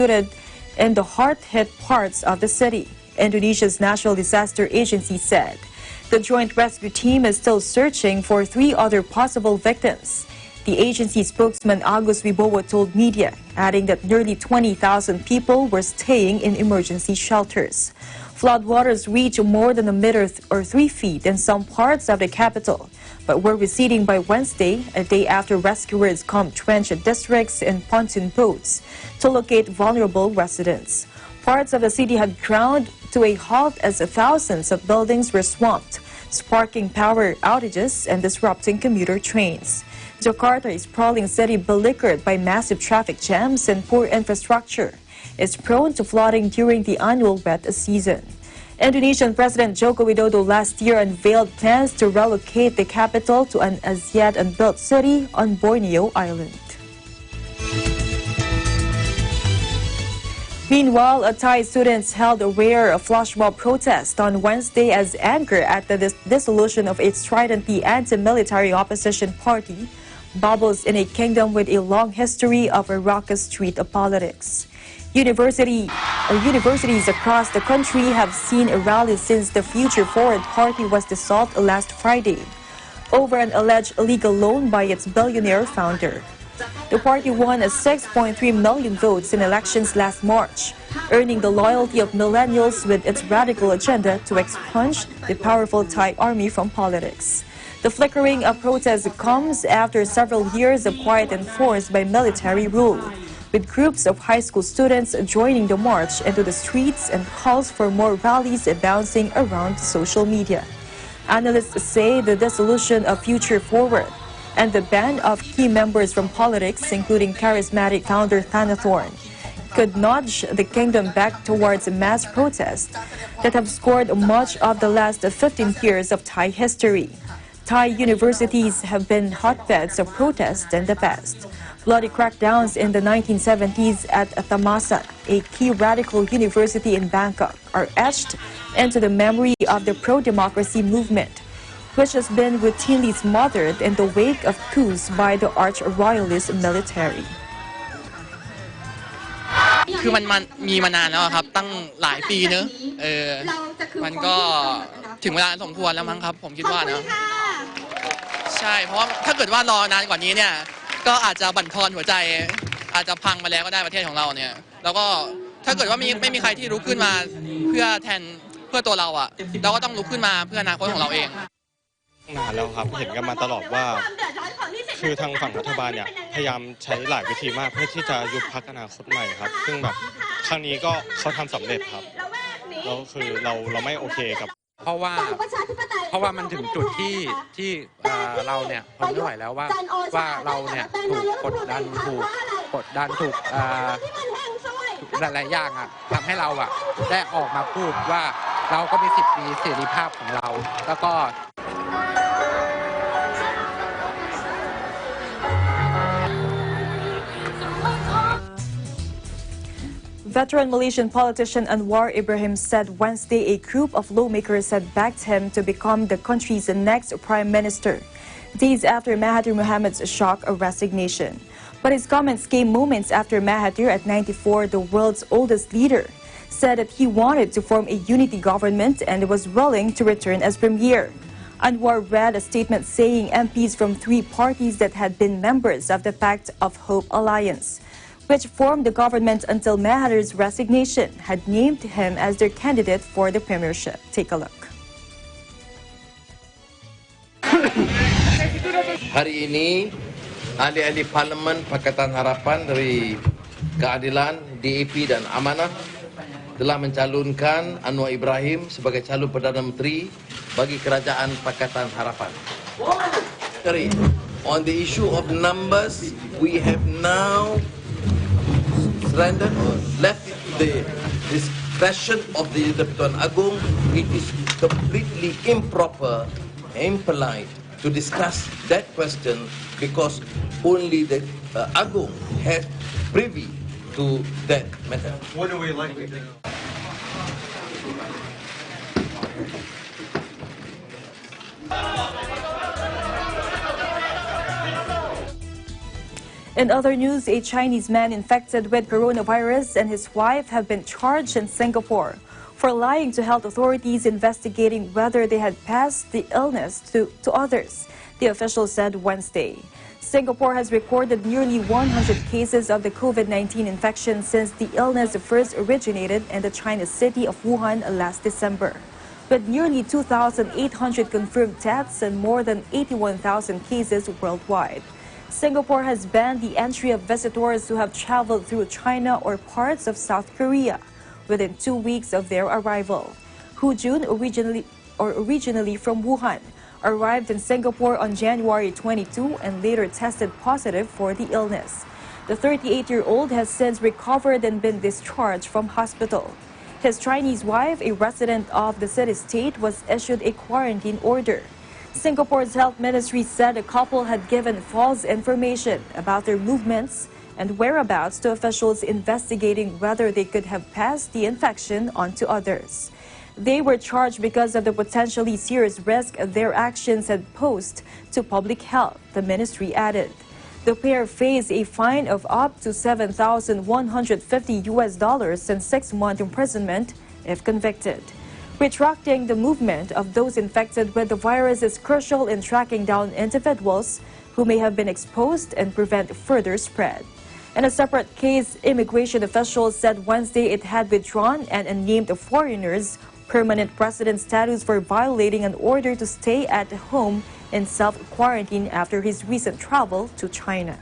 in the hard-hit parts of the city, Indonesia's National Disaster Agency said. The joint rescue team is still searching for 3 other possible victims. The agency spokesman Agus Wibowo told media, adding that nearly 20,000 people were staying in emergency shelters. Floodwaters reached more than a meter or 3 feet in some parts of the capital, but were receding by Wednesday, a day after rescuers combed drenched districts in pontoon boats to locate vulnerable residents. Parts of the city had ground to a halt as thousands of buildings were swamped, sparking power outages and disrupting commuter trains. Jakarta, a sprawling city beleaguered by massive traffic jams and poor infrastructure, is prone to flooding during the annual wet season. Indonesian President Joko Widodo last year unveiled plans to relocate the capital to an as-yet unbuilt city on Borneo Island. Meanwhile, Thai students held a rare flash mob protest on Wednesday as anger at the dissolution of its stridently anti-military opposition party bubbles in a kingdom with a long history of raucous street politics. Universities across the country have seen a rally since the Future Forward Party was dissolved last Friday over an alleged illegal loan by its billionaire founder. The party won 6.3 million votes in elections last March, earning the loyalty of millennials with its radical agenda to expunge the powerful Thai army from politics. The flickering of protest comes after several years of quiet enforced by military rule, with groups of high school students joining the march into the streets and calls for more rallies bouncing around social media. Analysts say the dissolution of Future Forward and the ban of key members from politics, including charismatic founder Thanathorn, could nudge the kingdom back towards mass protests that have scored much of the last 15 years of Thai history. Thai universities have been hotbeds of protest in the past. Bloody crackdowns in the 1970s at Thammasat, a key radical university in Bangkok, are etched into the memory of the pro-democracy movement, which has been routinely smothered in the wake of coups by the arch-royalist military. คือมันมีมานานแล้วครับตั้งหลายปีเนอะมันก็ถึงเวลาสมควรแล้วมั้งครับผมคิดว่านะใช่เพราะถ้าเกิดว่ารอนานกว่านี้เนี่ยก็อาจจะบั่นทอนหัวใจอาจจะพังมาแล้วก็ได้ประเทศของเราเนี่ยแล้วก็ถ้าเกิดว่าไม่มีใครที่ลุกขึ้นมาเพื่อแทนเพื่อตัวเราอ่ะเราก็ต้องลุกขึ้นมาเพื่ออนาคตของเราเองนานแล้วครับเห็นกันมาตลอดว่าคือทางฝั่งรัฐบาลเนี่ยพยายามใช้หลายวิธีมากเพื่อที่จะยุบพรรคอนาคตใหม่ครับซึ่งแบบครั้งนี้ก็เขาทำสำเร็จครับแล้วคือเราไม่โอเคกับเพราะว่ามันถึงจุดที่เราเนี่ยทนไม่ไหวแล้วว่าเราเนี่ยถูกกดดันถูกหลายๆอย่างอ่ะทำให้เราอ่ะได้ออกมาพูดว่าเราก็มีสิทธิเสรีภาพของเราแล้วก็ Veteran Malaysian politician Anwar Ibrahim said Wednesday a group of lawmakers had backed him to become the country's next prime minister, days after Mahathir Mohamad's shock resignation. But his comments came moments after Mahathir, at 94, the world's oldest leader, said that he wanted to form a unity government and was willing to return as premier. Anwar read a statement saying MPs from 3 parties that had been members of the Pact of Hope Alliance, which formed the government until Mahathir's resignation, had named him as their candidate for the premiership. Take a look. Hari ini, ahli-ahli Parlimen Pakatan Harapan dari Keadilan, DAP dan Amanah telah mencalonkan Anwar Ibrahim sebagai calon Perdana Menteri bagi Kerajaan Pakatan Harapan. On the issue of numbers, we have now surrendered or left the discretion of the Tuan Agong. It is completely improper, impolite to discuss that question because only the Agong has privy to that matter. What are we likely to do? In other news, a Chinese man infected with coronavirus and his wife have been charged in Singapore for lying to health authorities investigating whether they had passed the illness to others, the official said Wednesday. Singapore has recorded nearly 100 cases of the COVID-19 infection since the illness first originated in the China's city of Wuhan last December. With nearly 2,800 confirmed deaths and more than 81,000 cases worldwide. Singapore has banned the entry of visitors who have traveled through China or parts of South Korea within 2 weeks of their arrival. Hu Jun, originally from Wuhan, arrived in Singapore on January 22 and later tested positive for the illness. The 38-year-old has since recovered and been discharged from hospital. His Chinese wife, a resident of the city-state, was issued a quarantine order. Singapore's health ministry said the couple had given false information about their movements and whereabouts to officials investigating whether they could have passed the infection on to others. They were charged because of the potentially serious risk their actions had posed to public health, the ministry added. The pair face a fine of up to $7,150 and 6-month imprisonment if convicted. Retracting the movement of those infected with the virus is crucial in tracking down individuals who may have been exposed and prevent further spread. In a separate case, immigration officials said Wednesday it had withdrawn an unnamed foreigner's permanent resident status for violating an order to stay at home in self-quarantine after his recent travel to China.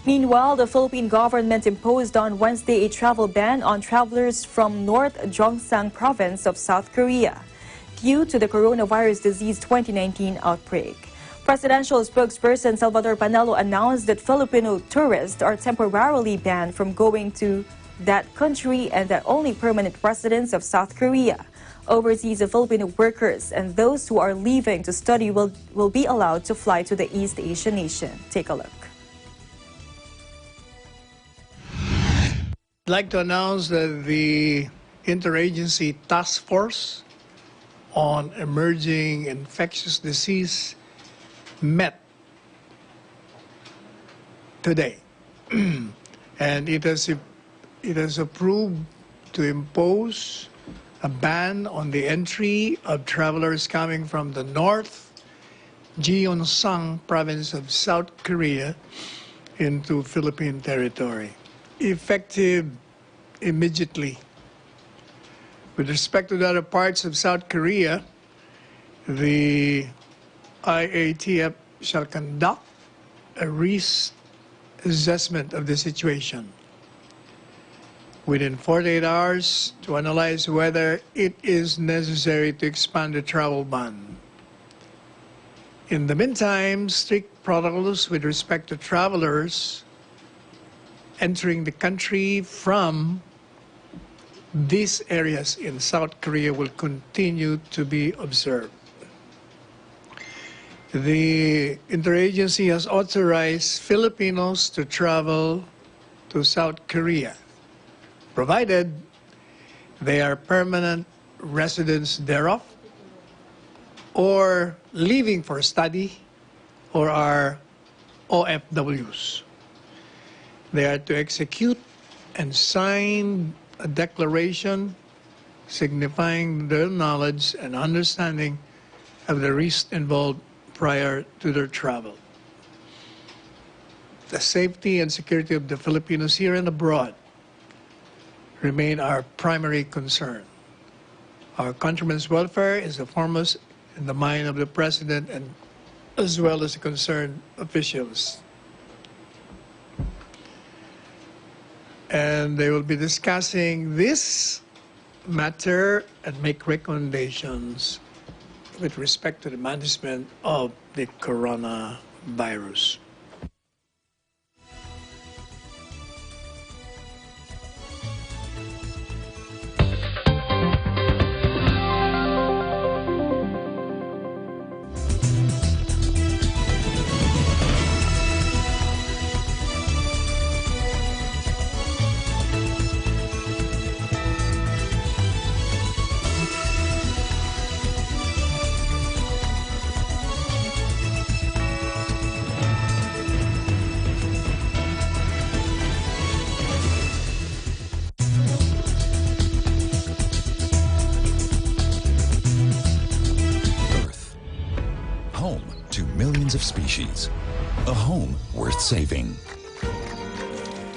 Meanwhile, the Philippine government imposed on Wednesday a travel ban on travelers from North Gyeongsang province of South Korea due to the coronavirus disease 2019 outbreak. Presidential spokesperson Salvador Panelo announced that Filipino tourists are temporarily banned from going to that country and that only permanent residents of South Korea, overseas Filipino workers, and those who are leaving to study will be allowed to fly to the East Asian nation. Take a look. I'd like to announce that the Interagency Task Force on Emerging Infectious Disease met today, and it has approved to impose a ban on the entry of travelers coming from the North Gyeongsang province of South Korea into Philippine territory, effective immediately. With respect to the other parts of South Korea, the IATF shall conduct a risk assessment of the situation within 48 hours to analyze whether it is necessary to expand the travel ban. In the meantime, strict protocols with respect to travelers entering the country from these areas in South Korea will continue to be observed. The interagency has authorized Filipinos to travel to South Korea, provided they are permanent residents thereof, or leaving for study, or are OFWs. They are to execute and sign a declaration signifying their knowledge and understanding of the risks involved prior to their travel. The safety and security of the Filipinos here and abroad remain our primary concern. Our countrymen's welfare is the foremost in the mind of the President and as well as the concerned officials. And they will be discussing this matter and make recommendations with respect to the management of the coronavirus. wildlife species, a home worth saving.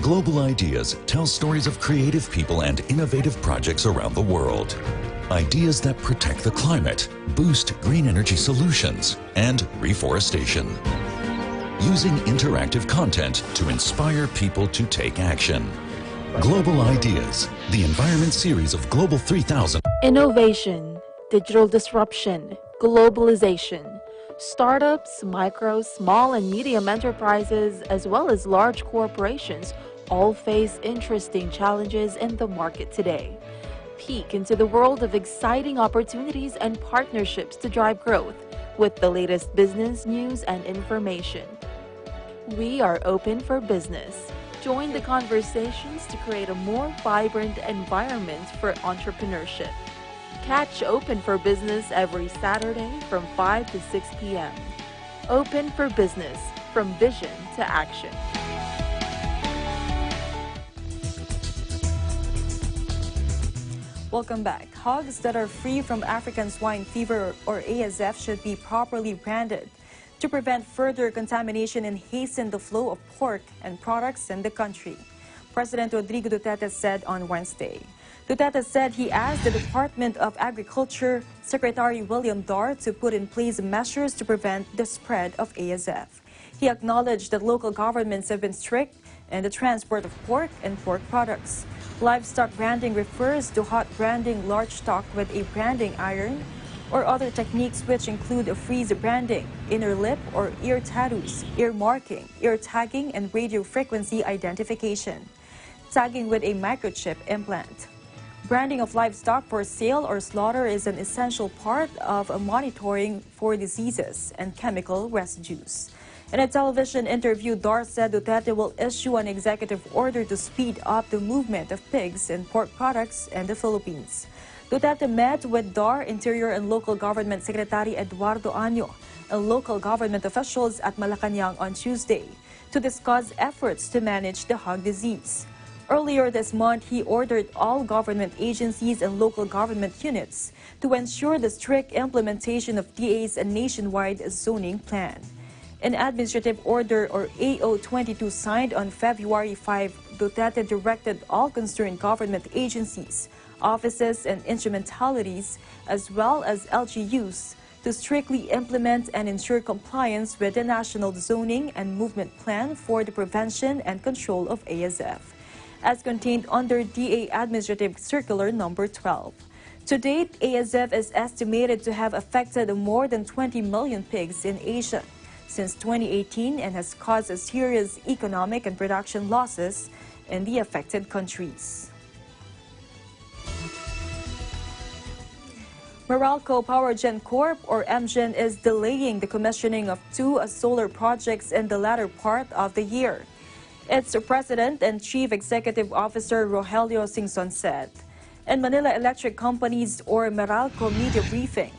Global Ideas tells stories of creative people and innovative projects around the world. Ideas that protect the climate, boost green energy solutions, and reforestation. Using interactive content to inspire people to take action. Global Ideas, the environment series of Global 3000. Innovation, digital disruption, globalization. Startups, micro, small and medium enterprises, as well as large corporations all face interesting challenges in the market today. Peek into the world of exciting opportunities and partnerships to drive growth with the latest business news and information. We are open for business. Join the conversations to create a more vibrant environment for entrepreneurship. Catch Open for Business every Saturday from 5 to 6 p.m. Open for Business, from vision to action. Welcome back. Hogs that are free from African swine fever or ASF should be properly branded to prevent further contamination and hasten the flow of pork and products in the country, President Rodrigo Duterte said on Wednesday. Duterte said he asked the Department of Agriculture Secretary William Dar to put in place measures to prevent the spread of ASF. He acknowledged that local governments have been strict in the transport of pork and pork products. Livestock branding refers to hot branding large stock with a branding iron or other techniques which include a freeze branding, inner lip or ear tattoos, ear marking, ear tagging, and radio frequency identification. Tagging with a microchip implant. Branding of livestock for sale or slaughter is an essential part of monitoring for diseases and chemical residues. In a television interview, Dar said Duterte will issue an executive order to speed up the movement of pigs and pork products in the Philippines. Duterte met with Dar, Interior and Local Government Secretary Eduardo Año, and local government officials at Malacanang on Tuesday to discuss efforts to manage the hog disease. Earlier this month, he ordered all government agencies and local government units to ensure the strict implementation of DA's nationwide zoning plan. An administrative order or AO-22 signed on February 5, Duterte directed all concerned government agencies, offices and instrumentalities, as well as LGUs, to strictly implement and ensure compliance with the National Zoning and Movement Plan for the Prevention and Control of ASF, as contained under DA Administrative Circular Number 12. To date, ASF is estimated to have affected more than 20 million pigs in Asia since 2018 and has caused serious economic and production losses in the affected countries. Meralco Powergen Corp, or MGen, is delaying the commissioning of two solar projects in the latter part of the year. Its President and Chief Executive Officer Rogelio Singson said in Manila Electric Company's or Meralco media briefing.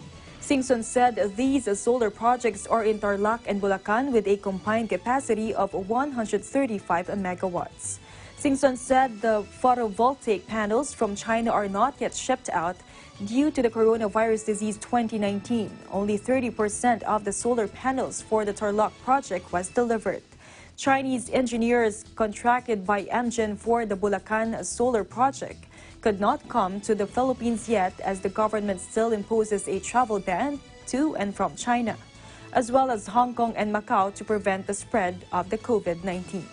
Singson said these solar projects are in Tarlac and Bulacan with a combined capacity of 135 megawatts. Singson said the photovoltaic panels from China are not yet shipped out due to the coronavirus disease 2019. Only 30% of the solar panels for the Tarlac project was delivered. Chinese engineers contracted by MGen for the Bulacan solar project could not come to the Philippines yet as the government still imposes a travel ban to and from China, as well as Hong Kong and Macau to prevent the spread of the COVID-19.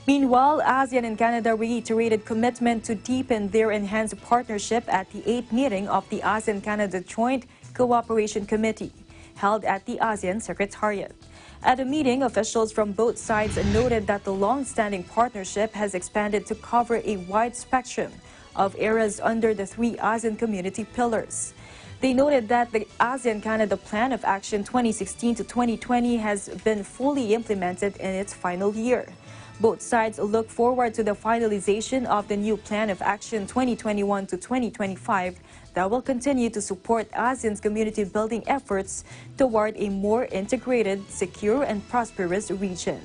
Meanwhile, ASEAN and Canada reiterated commitment to deepen their enhanced partnership at the 8th meeting of the ASEAN-Canada Joint Cooperation Committee, held at the ASEAN Secretariat. At the meeting, officials from both sides noted that the long-standing partnership has expanded to cover a wide spectrum of areas under the three ASEAN community pillars. They noted that the ASEAN-Canada Plan of Action 2016 to 2020 has been fully implemented in its final year. Both sides look forward to the finalization of the new Plan of Action 2021 to 2025 that will continue to support ASEAN's community-building efforts toward a more integrated, secure, and prosperous region.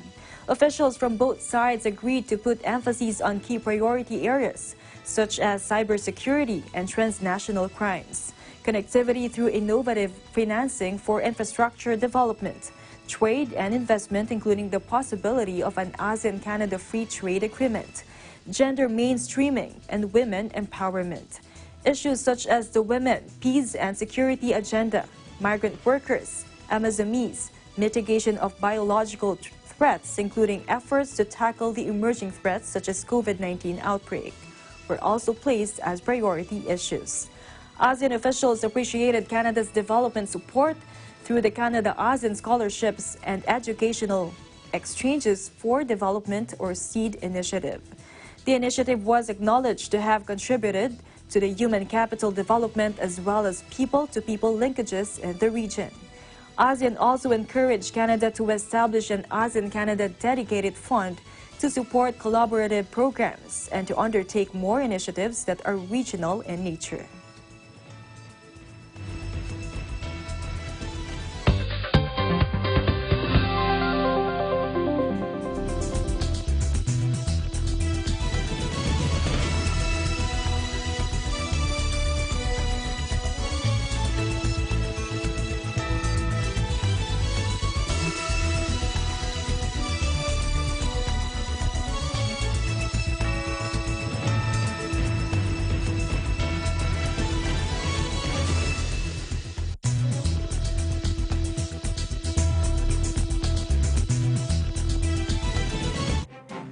Officials from both sides agreed to put emphasis on key priority areas, such as cybersecurity and transnational crimes. connectivity through innovative financing for infrastructure development, trade and investment, including the possibility of an ASEAN-Canada free trade agreement, gender mainstreaming, and women empowerment. Issues such as the women, peace and security agenda, migrant workers, MSMEs, mitigation of biological threats, including efforts to tackle the emerging threats such as COVID-19 outbreak, were also placed as priority issues. ASEAN officials appreciated Canada's development support through the Canada-ASEAN Scholarships and Educational Exchanges for Development or SEED initiative. The initiative was acknowledged to have contributed to the human capital development as well as people-to-people linkages in the region. ASEAN also encouraged Canada to establish an ASEAN-Canada dedicated fund to support collaborative programs and to undertake more initiatives that are regional in nature.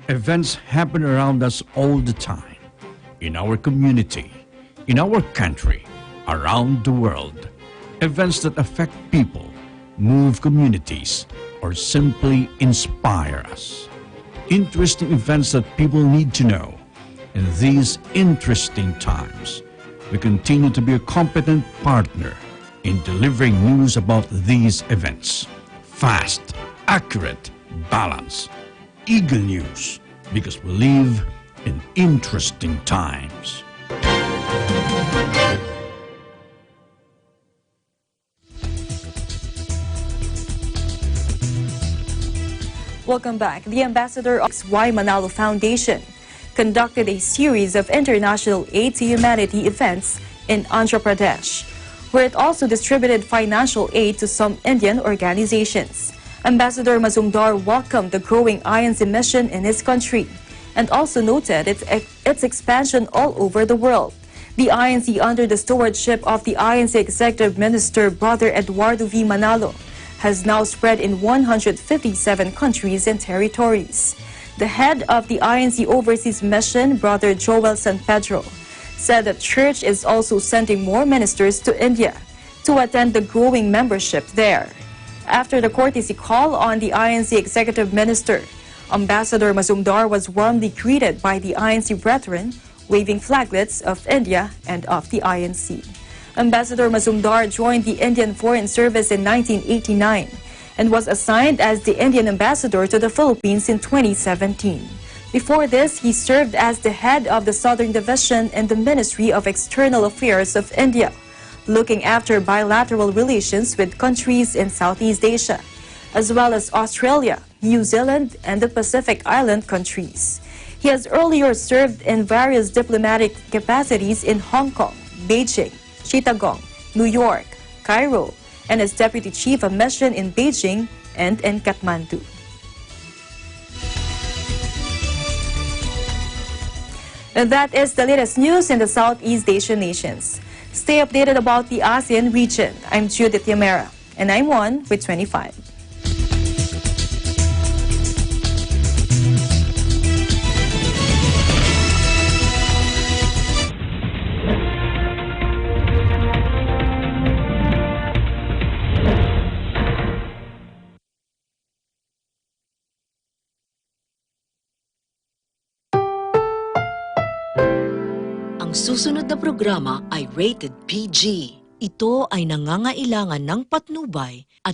Events happen around us all the time, in our community, in our country, around the world. Events that affect people, move communities, or simply inspire us. Interesting events that people need to know. In these interesting times, we continue to be a competent partner in delivering news about these events. Fast, accurate, balanced. Eagle News, because we live in interesting times. Welcome back. The ambassador of Y Manalo Foundation conducted a series of international aid to humanity events in Andhra Pradesh, where it also distributed financial aid to some Indian organizations. Ambassador Mazumdar welcomed the growing INC mission in his country and also noted its expansion all over the world. The INC, under the stewardship of the INC Executive Minister Brother Eduardo V. Manalo, has now spread in 157 countries and territories. The head of the INC Overseas Mission, Brother Joel San Pedro, said the church is also sending more ministers to India to attend the growing membership there. After the courtesy call on the INC Executive Minister, Ambassador Mazumdar was warmly greeted by the INC brethren, waving flaglets of India and of the INC. Ambassador Mazumdar joined the Indian Foreign Service in 1989 and was assigned as the Indian ambassador to the Philippines in 2017. Before this, he served as the head of the Southern Division in the Ministry of External Affairs of India, looking after bilateral relations with countries in Southeast Asia, as well as Australia, New Zealand, and the Pacific Island countries. He has earlier served in various diplomatic capacities in Hong Kong, Beijing, Chittagong, New York, Cairo, and as Deputy Chief of Mission in Beijing and in Kathmandu. And that is the latest news in the Southeast Asian nations. Stay updated about the ASEAN region. I'm Judith Yamera, and I'm one with 25. Ang susunod na programa ay rated PG. Ito ay nangangailangan ng patnubay at